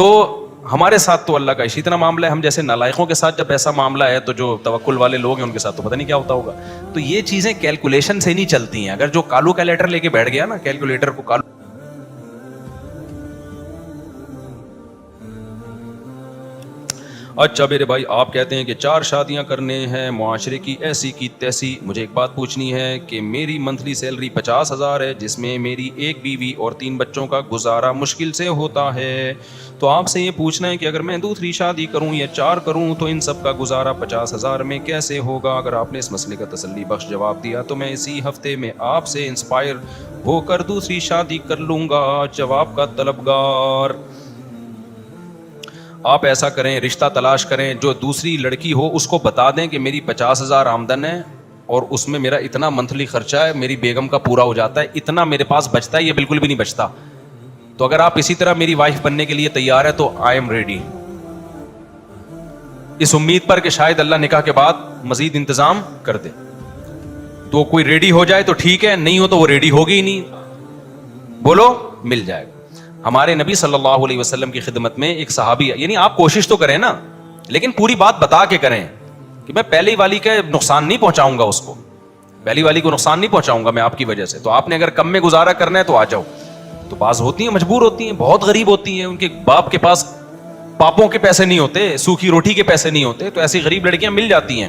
تو ہمارے ساتھ تو اللہ کا اسی طرح معاملہ ہے. ہم جیسے نالائقوں کے ساتھ جب ایسا معاملہ ہے تو جو توکل والے لوگ ہیں ان کے ساتھ تو پتہ نہیں کیا ہوتا ہوگا. تو یہ چیزیں کیلکولیشن سے نہیں چلتی ہیں. اگر جو کالو کیلیٹر لے کے بیٹھ گیا نا, کیلکولیٹر کو کالو, اچھا میرے بھائی آپ کہتے ہیں کہ 4 شادیاں کرنے ہیں, معاشرے کی ایسی کی تیسی. مجھے ایک بات پوچھنی ہے کہ میری منتھلی سیلری 50,000 ہے, جس میں میری 1 بیوی اور 3 بچوں کا گزارا مشکل سے ہوتا ہے. تو آپ سے یہ پوچھنا ہے کہ اگر میں دوسری شادی کروں یا 4 کروں تو ان سب کا گزارا 50,000 میں کیسے ہوگا؟ اگر آپ نے اس مسئلے کا تسلی بخش جواب دیا تو میں اسی ہفتے میں آپ سے انسپائر ہو کر دوسری شادی کر لوں گا. جواب کا طلبگار. آپ ایسا کریں, رشتہ تلاش کریں, جو دوسری لڑکی ہو اس کو بتا دیں کہ میری 50,000 آمدن ہے اور اس میں میرا اتنا منتھلی خرچہ ہے, میری بیگم کا پورا ہو جاتا ہے, اتنا میرے پاس بچتا ہے, یہ بالکل بھی نہیں بچتا. تو اگر آپ اسی طرح میری وائف بننے کے لیے تیار ہے تو آئی ایم ریڈی, اس امید پر کہ شاید اللہ نکاح کے بعد مزید انتظام کر دے. تو کوئی ریڈی ہو جائے تو ٹھیک ہے, نہیں ہو تو وہ ریڈی ہوگی ہی نہیں. بولو مل جائے گا. ہمارے نبی صلی اللہ علیہ وسلم کی خدمت میں ایک صحابی, یعنی آپ کوشش تو کریں نا, لیکن پوری بات بتا کے کریں کہ میں پہلی والی کا نقصان نہیں پہنچاؤں گا, اس کو پہلی والی کو نقصان نہیں پہنچاؤں گا میں آپ کی وجہ سے. تو آپ نے اگر کم میں گزارا کرنا ہے تو آ جاؤ. تو بعض ہوتی ہیں مجبور ہوتی ہیں, بہت غریب ہوتی ہیں, ان کے باپ کے پاس پاپوں کے پیسے نہیں ہوتے, سوکھی روٹی کے پیسے نہیں ہوتے, تو ایسی غریب لڑکیاں مل جاتی ہیں.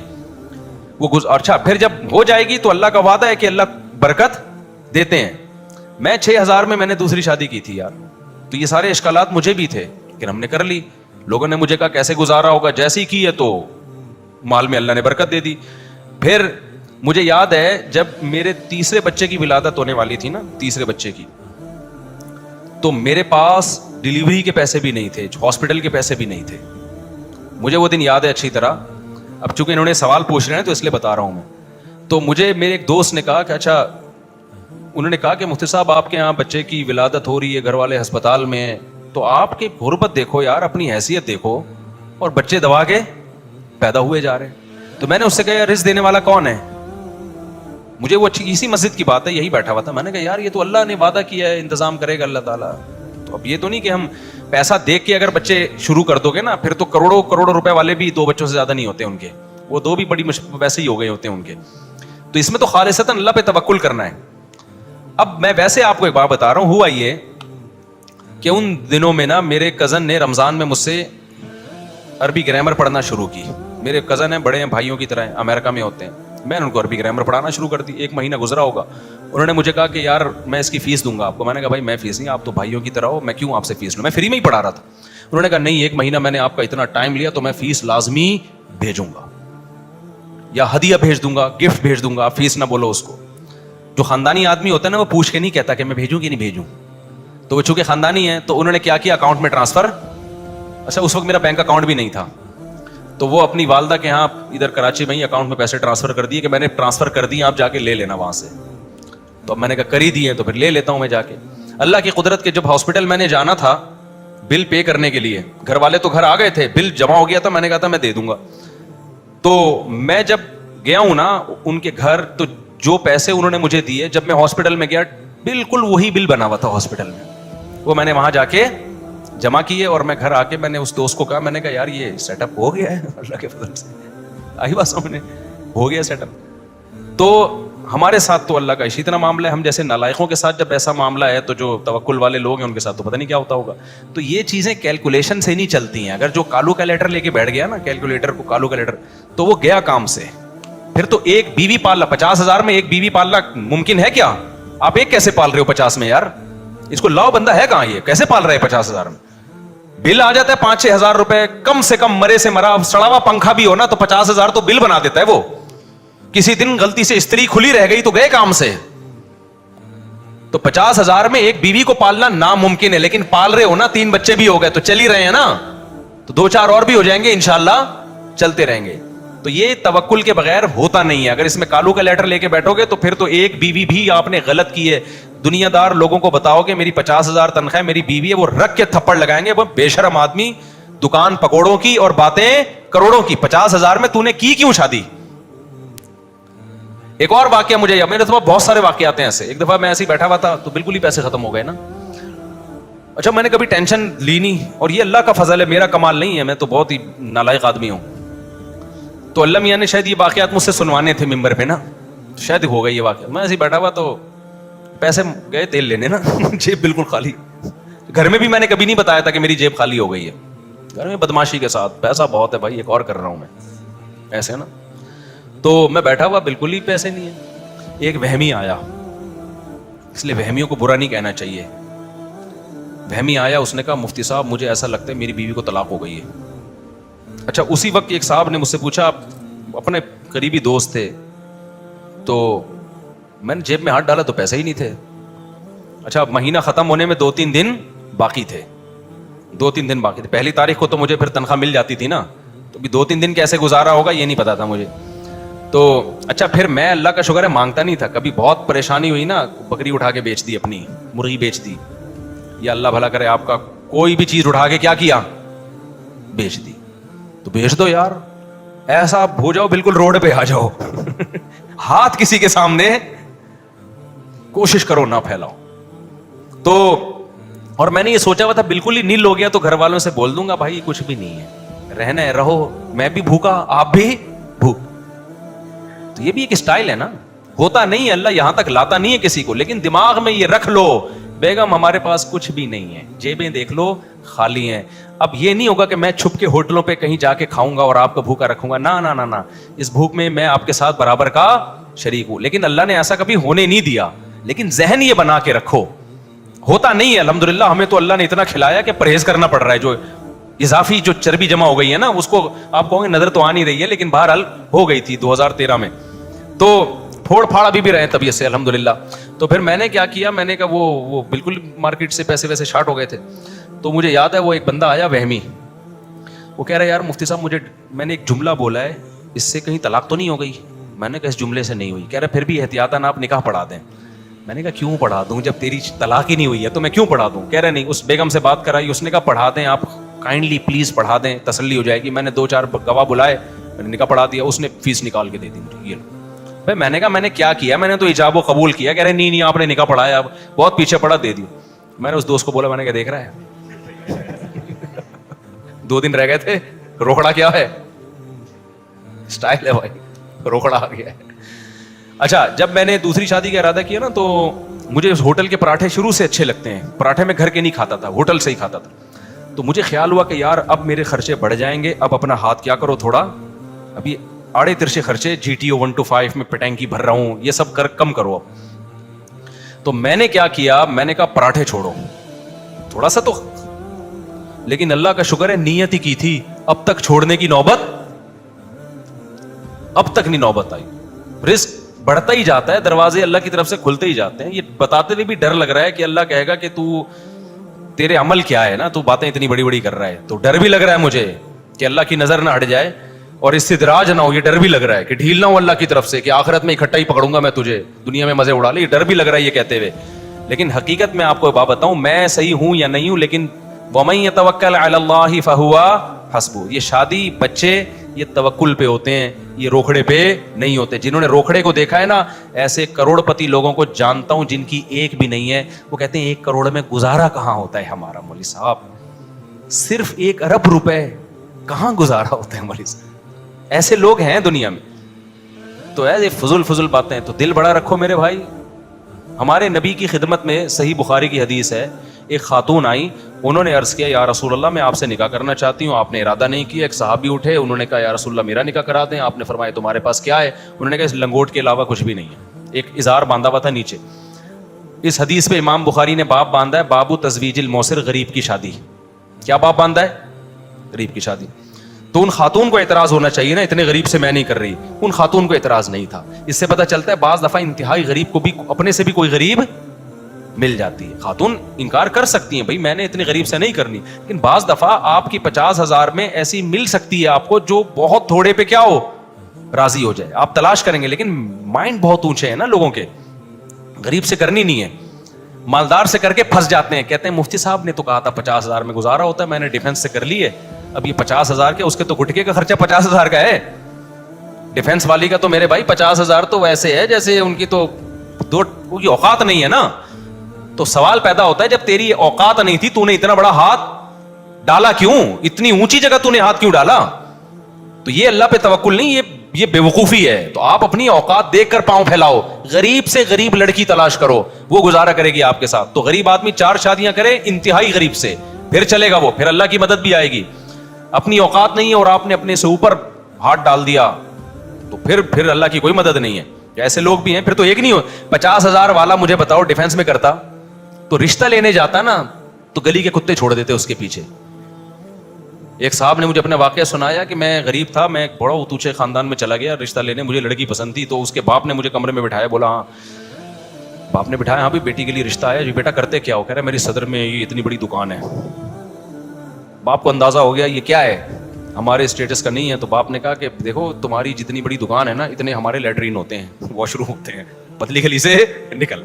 وہ اچھا پھر جب ہو جائے گی تو اللہ کا وعدہ ہے کہ اللہ برکت دیتے ہیں. میں 6,000 میں نے دوسری شادی کی تھی یار, تو یہ سارے اشکالات مجھے بھی تھے, لیکن ہم نے کر لی. لوگوں نے مجھے کہا کیسے گزارا ہوگا, جیسے ہی کی ہے تو مال میں اللہ نے برکت دے دی. پھر مجھے یاد ہے جب میرے تیسرے بچے کی ولادت ہونے والی تھی نا, تیسرے بچے کی, تو میرے پاس ڈلیوری کے پیسے بھی نہیں تھے, ہاسپٹل کے پیسے بھی نہیں تھے. مجھے وہ دن یاد ہے اچھی طرح. اب چونکہ انہوں نے سوال پوچھ رہے ہیں تو اس لیے بتا رہا ہوں میں. تو مجھے میرے ایک دوست نے کہا کہ اچھا, انہوں نے کہا کہ مفتی صاحب آپ کے یہاں بچے کی ولادت ہو رہی ہے, گھر والے ہسپتال میں ہیں, تو آپ کی غربت دیکھو یار, اپنی حیثیت دیکھو, اور بچے دبا کے پیدا ہوئے جا رہے ہیں. تو میں نے اس سے کہا رزق دینے والا کون ہے؟ مجھے وہ اسی مسجد کی بات ہے, یہی بیٹھا ہوا تھا. میں نے کہا یار یہ تو اللہ نے وعدہ کیا ہے, انتظام کرے گا اللہ تعالیٰ. تو اب یہ تو نہیں کہ ہم پیسہ دیکھ کے اگر بچے شروع کر دو گے نا, پھر تو کروڑوں روپے والے بھی 2 بچوں سے زیادہ نہیں ہوتے ان کے, وہ 2 بھی بڑی ویسے ہی ہو گئے ہوتے ہیں ان کے. تو اس میں تو خالصتاً اللہ پہ توکل کرنا ہے. اب میں ویسے آپ کو ایک بات بتا رہا ہوں, ہوا یہ کہ ان دنوں میں نا میرے کزن نے رمضان میں مجھ سے عربی گرامر پڑھنا شروع کی. میرے کزن ہیں, بڑے ہیں, بھائیوں کی طرح ہیں, امریکہ میں ہوتے ہیں. میں نے ان کو عربی گرامر پڑھانا شروع کر دی. 1 مہینہ گزرا ہوگا, انہوں نے مجھے کہا کہ یار میں اس کی فیس دوں گا آپ کو. میں نے کہا بھائی میں فیس نہیں, آپ تو بھائیوں کی طرح ہو, میں کیوں آپ سے فیس لوں, میں فری میں ہی پڑھا رہا تھا. انہوں نے کہا نہیں 1 مہینہ میں نے آپ کا اتنا ٹائم لیا تو میں فیس لازمی بھیجوں گا, یا ہدیہ بھیج دوں گا, گفٹ بھیج دوں گا, آپ فیس نہ بولو اس کو. جو خاندانی آدمی ہوتا ہے نا وہ پوچھ کے نہیں کہتا کہ میں بھیجوں کہ نہیں بھیجوں. تو وہ چونکہ خاندانی ہے تو انہوں نے کیا کیا, اکاؤنٹ میں ٹرانسفر. اچھا اس وقت میرا بینک اکاؤنٹ بھی نہیں تھا, تو وہ اپنی والدہ کے ہاں ادھر کراچی میں ہی اکاؤنٹ میں پیسے ٹرانسفر کر دیے کہ میں نے ٹرانسفر کر دیے, آپ جا کے لے لینا وہاں سے. تو اب میں نے کہا کر ہی دیے تو پھر لے لیتا ہوں میں جا کے. اللہ کی قدرت کے جب ہاسپٹل میں نے جانا تھا بل پے کرنے کے لیے, گھر والے تو گھر آ گئے تھے, بل جمع ہو گیا تھا, میں نے کہا تھا میں دے دوں گا. تو میں جب گیا ہوں نا ان کے گھر, تو جو پیسے انہوں نے مجھے دیے جب میں ہاسپٹل میں گیا, بالکل وہی بل بنا ہوا تھا ہاسپٹل میں. وہ میں نے وہاں جا کے جمع کیے, اور میں گھر آ کے میں نے اس دوست کو کہا, میں نے کہا یار یہ سیٹ اپ ہو گیا ہے اللہ کے فضل سے, آئی بات سمجھنے, ہو گیا سیٹ اپ. تو ہمارے ساتھ تو اللہ کا اسی طرح معاملہ ہے. ہم جیسے نالائقوں کے ساتھ جب ایسا معاملہ ہے تو جو توکل والے لوگ ہیں ان کے ساتھ تو پتہ نہیں کیا ہوتا ہوگا. تو یہ چیزیں کیلکولیشن سے نہیں چلتی ہیں. اگر جو کالو کیلیٹر لے کے بیٹھ گیا نا, کیلکولیٹر کو کالو کیلیٹر, تو وہ گیا کام سے. پھر تو 1 بیوی پالنا, 50,000 میں 1 بیوی پالنا ممکن ہے کیا؟ آپ ایک کیسے پال رہے ہو 50 میں یار؟ اس کو لاؤ بندہ ہے کہاں, یہ کیسے پال رہے ہیں 50,000 میں؟ بل آ جاتا ہے 5-6 ہزار روپے, کم سے کم مرے سے مرا سڑا ہوا پنکھا بھی ہو نا تو 50,000 تو بل بنا دیتا ہے وہ. کسی دن غلطی سے استری کھلی رہ گئی تو گئے کام سے. تو 50,000 میں 1 بیوی کو پالنا ناممکن ہے, لیکن پال رہے ہو نا, 3 بچے بھی ہو گئے تو چل ہی رہے ہیں نا, تو 2-4 اور بھی ہو جائیں گے انشاءاللہ, چلتے رہیں گے. تو یہ توکل کے بغیر ہوتا نہیں ہے. اگر اس میں کالو کا لیٹر لے کے بیٹھو گے تو پھر تو 1 بیوی بھی آپ نے غلط کی ہے. دنیا دار لوگوں کو بتاؤ کہ میری 50,000 تنخواہ میری بیوی ہے, وہ رکھ کے تھپڑ لگائیں گے. وہ بے شرم آدمی, دکان پکوڑوں کی اور باتیں کروڑوں کی, 50,000 میں تو نے کی کیوں شادی؟ ایک اور واقعہ مجھے, میرے تو بہت سارے واقعات ہیں ایسے. ایک دفعہ میں ایسے ہی بیٹھا ہوا تھا تو بالکل ہی پیسے ختم ہو گئے نا. اچھا میں نے کبھی ٹینشن لی نہیں, اور یہ اللہ کا فضل ہے, میرا کمال نہیں ہے, میں تو بہت ہی نالائق آدمی ہوں. تو اللہ میاں نے شاید یہ واقعات مجھ سے سنوانے تھے ممبر پہ نا, شاید ہو گئی یہ واقعہ. میں ایسے بیٹھا ہوا تو پیسے گئے تیل لینے نا, جیب بالکل خالی. گھر میں بھی میں نے کبھی نہیں بتایا تھا کہ میری جیب خالی ہو گئی ہے. گھر میں بدماشی کے ساتھ پیسہ بہت ہے بھائی, ایک اور کر رہا ہوں میں, ایسے نا. تو میں بیٹھا ہوا بالکل ہی پیسے نہیں ہے. ایک وہمی آیا, اس لیے وہمیوں کو برا نہیں کہنا چاہیے. وہمی آیا, اس نے کہا مفتی صاحب مجھے ایسا لگتا ہے میری بیوی کو طلاق ہو گئی ہے. اچھا اسی وقت ایک صاحب نے مجھ سے پوچھا, آپ اپنے قریبی دوست تھے, تو میں نے جیب میں ہاتھ ڈالا تو پیسے ہی نہیں تھے. اچھا مہینہ ختم ہونے میں 2-3 دن باقی تھے, 2-3 دن باقی تھے. پہلی تاریخ کو تو مجھے پھر تنخواہ مل جاتی تھی نا, تو بھی 2-3 دن کیسے گزارا ہوگا یہ نہیں پتا تھا مجھے. تو اچھا پھر میں اللہ کا شکر ہے مانگتا نہیں تھا کبھی. بہت پریشانی ہوئی نا, بکری اٹھا کے بیچ دی, اپنی مرغی بیچ دی, یا اللہ بھلا کرے آپ کا, کوئی بھی چیز اٹھا کے کیا کیا, بیچ دی. تو بیچ دو یار, ایسا ہو جاؤ بالکل روڈ پہ آ جاؤ. ہاتھ کسی کے سامنے کوشش کرو نہ پھیلاؤ. تو اور میں نے یہ سوچا ہوا تھا بالکل ہی نیل ہو گیا تو گھر والوں سے بول دوں گا بھائی کچھ بھی نہیں ہے, رہنا ہے رہو, میں بھی بھوکا آپ بھی بھوک. تو یہ بھی ایک اسٹائل ہے نا, ہوتا نہیں ہے, اللہ یہاں تک لاتا نہیں ہے کسی کو, لیکن دماغ میں یہ رکھ لو بیگم ہمارے پاس کچھ بھی نہیں ہے, جیبیں دیکھ لو خالی ہیں. اب یہ نہیں ہوگا کہ میں چھپ کے ہوٹلوں پہ کہیں جا کے کھاؤں گا اور آپ کو بھوکا رکھوں گا, نہ نہ نہ, اس بھوک میں آپ کے ساتھ برابر کا شریک ہوں. لیکن اللہ نے ایسا کبھی ہونے نہیں دیا. لیکن ذہن یہ بنا کے رکھو, ہوتا نہیں ہے الحمدللہ, ہمیں تو اللہ نے اتنا کھلایا کہ پرہیز کرنا پڑ رہا ہے. جو اضافی جو چربی جمع ہو گئی ہے نا, اس کو آپ کہو گے نظر تو آ نہیں رہی ہے, لیکن بہرحال ہو گئی تھی 2013 میں. تو پھوڑ پھاڑ ابھی بھی رہے طبیعت سے الحمدللہ. تو پھر میں نے کیا کیا, میں نے کہا وہ بالکل مارکیٹ سے پیسے ویسے شارٹ ہو گئے تھے. تو مجھے یاد ہے وہ ایک بندہ آیا وہمی, وہ کہہ رہا ہے یار مفتی صاحب میں نے ایک جملہ بولا ہے, اس سے کہیں طلاق تو نہیں ہو گئی. میں نے کہا اس جملے سے نہیں ہوئی. کہہ رہا پھر بھی احتیاطاً آپ نکاح پڑھا دیں. میں نے کہا کیوں پڑھا دوں, جب تیری طلاق ہی نہیں ہوئی ہے تو میں کیوں پڑھا دوں. کہہ رہے نہیں, اس بیگم سے بات کرائی, اس نے کہا پڑھا دیں آپ, کائنڈلی پلیز پڑھا دیں, تسلی ہو جائے گی. میں نے 2-4 گواہ بلائے, میں نے نکاح پڑھا دیا. اس نے فیس نکال کے دے دی مجھے. یہ بھائی میں نے کہا میں نے کیا کیا, میں نے تو ایجاب و قبول کیا. کہہ رہے نہیں آپ نے نکاح پڑھایا, اب بہت پیچھے پڑا, دے دی. میں نے اس دوست کو بولا, میں نے کہا دیکھ رہا ہے 2 دن رہ گئے تھے, روکڑا کیا ہے, اسٹائل ہے بھائی, روکڑا آ گیا ہے. اچھا جب میں نے دوسری شادی کا ارادہ کیا نا, تو مجھے اس ہوٹل کے پراٹھے شروع سے اچھے لگتے ہیں. پراٹھے میں گھر کے نہیں کھاتا تھا, ہوٹل سے ہی کھاتا تھا. تو مجھے خیال ہوا کہ یار اب میرے خرچے بڑھ جائیں گے, اب اپنا ہاتھ کیا کرو تھوڑا, ابھی آڑے ترچے خرچے, GTO 125 میں پٹینکی بھر رہا ہوں, یہ سب کم کرو اب. تو میں نے کیا کیا, میں نے کہا پراٹھے چھوڑو تھوڑا سا تو, لیکن اللہ کا شکر ہے نیت ہی کی تھی, اب تک چھوڑنے کی نوبت اب تک نہیں نوبت آئی. رزق بڑھتا ہی جاتا ہے, دروازے اللہ کی طرف سے کھلتے ہی جاتے ہیں. یہ بتاتے ہوئے بھی ڈر لگ رہا ہے کہ اللہ کہے گا کہ تیرے عمل کیا ہے نا, تو باتیں اتنی بڑی بڑی کر رہا ہے. تو ڈر بھی لگ رہا ہے مجھے کہ اللہ کی نظر نہ ہٹ جائے اور استدراج نہ ہو. یہ ڈر بھی لگ رہا ہے کہ ڈھیل نہ ہو اللہ کی طرف سے, کہ آخرت میں اکٹھا ہی پکڑوں گا میں تجھے, دنیا میں مزے اڑا لے. یہ ڈر بھی لگ رہا ہے یہ کہتے ہوئے. لیکن حقیقت میں آپ کو بات بتاؤں, میں صحیح ہوں یا نہیں ہوں, لیکن وَمَن يَتَوَكَّلْ عَلَى اللَّهِ فَهُوَ حَسْبُهُ. یہ شادی بچے یہ توکل پہ ہوتے ہیں, یہ روکھڑے پہ نہیں ہوتے. جنہوں نے روکھڑے کو دیکھا ہے نا, ایسے کروڑ پتی لوگوں کو جانتا ہوں جن کی ایک بھی نہیں ہے. وہ کہتے ہیں 1 کروڑ میں گزارا کہاں ہوتا ہے ہمارا مولوی صاحب, صرف 1 ارب روپے کہاں گزارا ہوتا ہے مولوی صاحب. ایسے لوگ ہیں دنیا میں. تو ایسے فضول باتیں, تو دل بڑا رکھو میرے بھائی. ہمارے نبی کی خدمت میں صحیح بخاری کی حدیث ہے, ایک خاتون آئی, انہوں نے عرض کیا یا رسول اللہ میں آپ سے نکاح کرنا چاہتی ہوں. آپ نے ارادہ نہیں کیا. ایک صحابی اٹھے, انہوں نے کہا یا رسول اللہ میرا نکاح کرا دیں. آپ نے فرمایا تمہارے پاس کیا ہے؟ انہوں نے کہا اس لنگوٹ کے علاوہ کچھ بھی نہیں ہے. ایک اظہار باندھا ہوا تھا نیچے. اس حدیث پہ امام بخاری نے باب باندھا ہے, بابو تزویج الموسر, غریب کی شادی. کیا باب باندھا ہے؟ غریب کی شادی. تو ان خاتون کو اعتراض ہونا چاہیے نا, اتنے غریب سے میں نہیں کر رہی. ان خاتون کو اعتراض نہیں تھا. اس سے پتہ چلتا ہے بعض دفعہ انتہائی غریب کو بھی اپنے سے بھی کوئی غریب مل جاتی ہے. خاتون انکار کر سکتی ہیں, بھائی میں نے اتنے غریب سے نہیں کرنی, لیکن بعض دفعہ آپ کی 50,000 میں ایسی مل سکتی ہے آپ کو جو بہت تھوڑے پہ کیا ہو, راضی ہو جائے. آپ تلاش کریں گے, لیکن مائنڈ بہت اونچے ہیں نا لوگوں کے, غریب سے کرنی نہیں ہے. مالدار سے کر کے پھنس جاتے ہیں, کہتے ہیں مفتی صاحب نے تو کہا تھا 50,000 میں گزارا ہوتا ہے, میں نے ڈیفینس سے کر لی ہے, اب یہ 50,000 کے, اس کے تو گٹکے کا خرچہ 50,000 کا ہے. ڈیفینس والی کا تو میرے بھائی 50,000 تو ویسے ہے جیسے ان کی تو 2 کی اوقات نہیں ہے نا. تو سوال پیدا ہوتا ہے جب تیری اوقات نہیں تھی تو نے اتنا بڑا ہاتھ ڈالا کیوں؟ اتنی اونچی جگہ تو نے ہاتھ کیوں ڈالا؟ تو یہ اللہ پہ توکل نہیں, یہ بے وقوفی ہے. تو آپ اپنی اوقات دیکھ کر پاؤں پھیلاؤ, غریب سے غریب لڑکی تلاش کرو, وہ گزارا کرے گی آپ کے ساتھ. تو غریب آدمی 4 شادیاں کرے انتہائی غریب سے, پھر چلے گا وہ, پھر اللہ کی مدد بھی آئے گی. اپنی اوقات نہیں ہے اور آپ نے اپنے سے اوپر ہاتھ ڈال دیا تو پھر اللہ کی کوئی مدد نہیں ہے. ایسے لوگ بھی ہیں. پھر تو ایک نہیں ہو 50,000 والا مجھے بتاؤ ڈیفینس میں کرتا تو رشتہ لینے جاتا نا تو گلی کے کتے چھوڑ دیتے اس کے پیچھے. ایک صاحب نے مجھے اپنا واقعہ سنایا کہ میں غریب تھا, میں ایک بڑا اتوچے خاندان میں چلا گیا رشتہ لینے, مجھے لڑکی پسند تھی. تو اس کے باپ نے مجھے کمرے میں بٹھایا, بولا ہاں, باپ نے بٹھایا, ہاں بھی بیٹی کے لیے رشتہ آیا. جی بیٹا کرتے کیا ہو؟ کہہ رہا میری صدر میں یہ اتنی بڑی دکان ہے. باپ کو اندازہ ہو گیا یہ کیا ہے, ہمارے اسٹیٹس کا نہیں ہے. تو باپ نے کہا کہ دیکھو تمہاری جتنی بڑی دکان ہے نا اتنے ہمارے لیٹرین ہوتے ہیں, واش روم ہوتے ہیں, پتلی گلی سے نکل.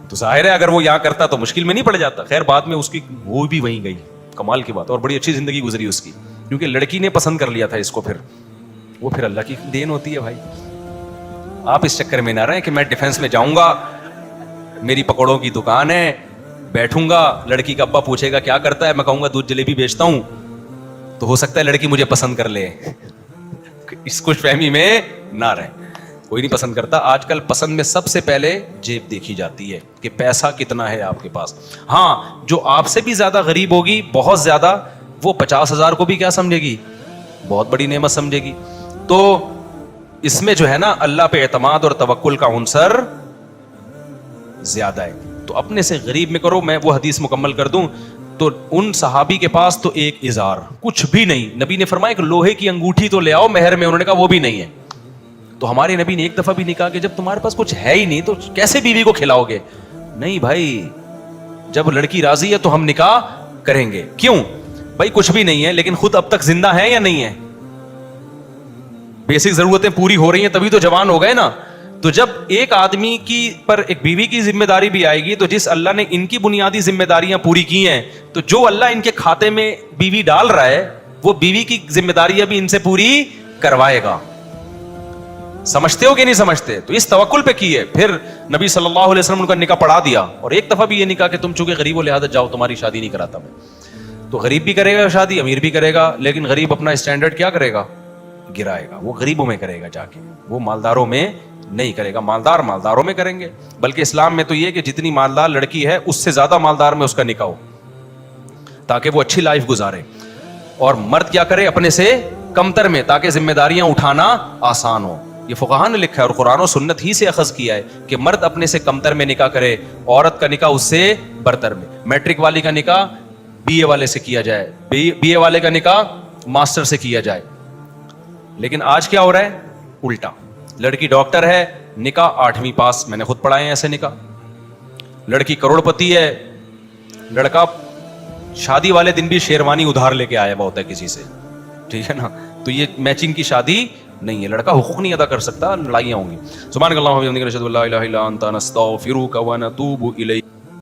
تو ظاہر ہے اگر وہ یہاں کرتا تو مشکل میں نہیں پڑ جاتا. خیر بعد میں اس کی وہ بھی وہیں گئی, کمال کی بات, اور بڑی اچھی زندگی گزری اس کی, کیونکہ لڑکی نے پسند کر لیا تھا اس کو. پھر اللہ کی دین ہوتی ہے بھائی. آپ اس چکر میں نہ رہیں کہ میں ڈیفینس میں جاؤں گا, میری پکوڑوں کی دکان ہے, بیٹھوں گا, لڑکی کا ابا پوچھے گا کیا کرتا ہے, میں کہوں گا دودھ جلیبی بیچتا ہوں, تو ہو سکتا ہے لڑکی مجھے پسند کر لے. اس خوش فہمی میں نہ رہیں, کوئی نہیں پسند کرتا. آج کل پسند میں سب سے پہلے جیب دیکھی جاتی ہے کہ پیسہ کتنا ہے آپ کے پاس. ہاں جو آپ سے بھی زیادہ غریب ہوگی, بہت زیادہ, وہ 50,000 کو بھی کیا سمجھے گی, بہت بڑی نعمت سمجھے گی. تو اس میں جو ہے نا اللہ پہ اعتماد اور توکل کا عنصر زیادہ ہے. تو اپنے سے غریب میں کرو. میں وہ حدیث مکمل کر دوں تو ان صحابی کے پاس تو ایک ازار, کچھ بھی نہیں. نبی نے فرمایا کہ لوہے کی انگوٹھی تو لے آؤ مہر میں, انہوں نے کہا وہ بھی نہیں ہے. تو ہمارے نبی نے ایک دفعہ بھی نہیں کہا کہ جب تمہارے پاس کچھ ہے ہی نہیں تو کیسے بیوی کو کھلاؤ گے. نہیں بھائی, جب لڑکی راضی ہے تو ہم نکاح کریں گے. کیوں بھائی؟ کچھ بھی نہیں ہے لیکن خود اب تک زندہ ہے یا نہیں ہے؟ بیسک ضرورتیں پوری ہو رہی ہیں تبھی تو جوان ہو گئے نا. تو جب ایک آدمی کی پر ایک بیوی کی ذمہ داری بھی آئے گی, تو جس اللہ نے ان کی بنیادی ذمہ داریاں پوری کی ہیں, تو جو اللہ ان کے کھاتے میں بیوی ڈال رہا ہے وہ بیوی کی ذمہ داریاں بھی ان سے پوری کروائے گا. سمجھتے ہو کہ نہیں سمجھتے؟ تو اس توکل پہ کی ہے. پھر نبی صلی اللہ علیہ وسلم نے ان کا نکاح پڑھا دیا, اور ایک دفعہ بھی یہ نہیں کہا کہ تم چونکہ غریب ہو لہٰذا جاؤ تمہاری شادی نہیں کراتا میں. تو غریب بھی کرے گا شادی, امیر بھی کرے گا, لیکن غریب اپنا اسٹینڈرڈ کیا کرے گا, گرائے گا. وہ غریبوں میں کرے گا جا کے, وہ مالداروں میں نہیں کرے گا. مالداروں میں کریں گے. بلکہ اسلام میں تو یہ کہ جتنی مالدار لڑکی ہے اس سے زیادہ مالدار میں اس کا نکاح ہو, تاکہ وہ اچھی لائف گزارے. اور مرد کیا کرے, اپنے سے کمتر میں, تاکہ ذمہ داریاں اٹھانا آسان ہو. یہ فقہاء نے لکھا ہے اور قرآن و سنت ہی سے اخذ کیا ہے کہ مرد اپنے سے کمتر میں نکاح کرے, عورت کا نکاح اس سے برتر میں. میٹرک والی کا نکاح BA والے سے کیا جائے, BA والے کا نکاح ماسٹر سے کیا جائے. لیکن آج کیا ہو رہا ہے, الٹا. لڑکی ڈاکٹر ہے, نکاح 8ویں پاس, میں نے خود پڑھائے ہیں ایسے نکاح. لڑکی کروڑ پتی ہے, لڑکا شادی والے دن بھی شیروانی ادھار لے کے آیا ہوا ہوتا ہے کسی سے, ٹھیک ہے نا. تو یہ میچنگ کی شادی نہیں ہے. لڑکا حقوق نہیں ادا کر سکتا, لڑائیاں ہوں گی. سبحانک اللہم و بحمدک نشہد ان لا الہ الا انت نستغفرک و نتوب الیک.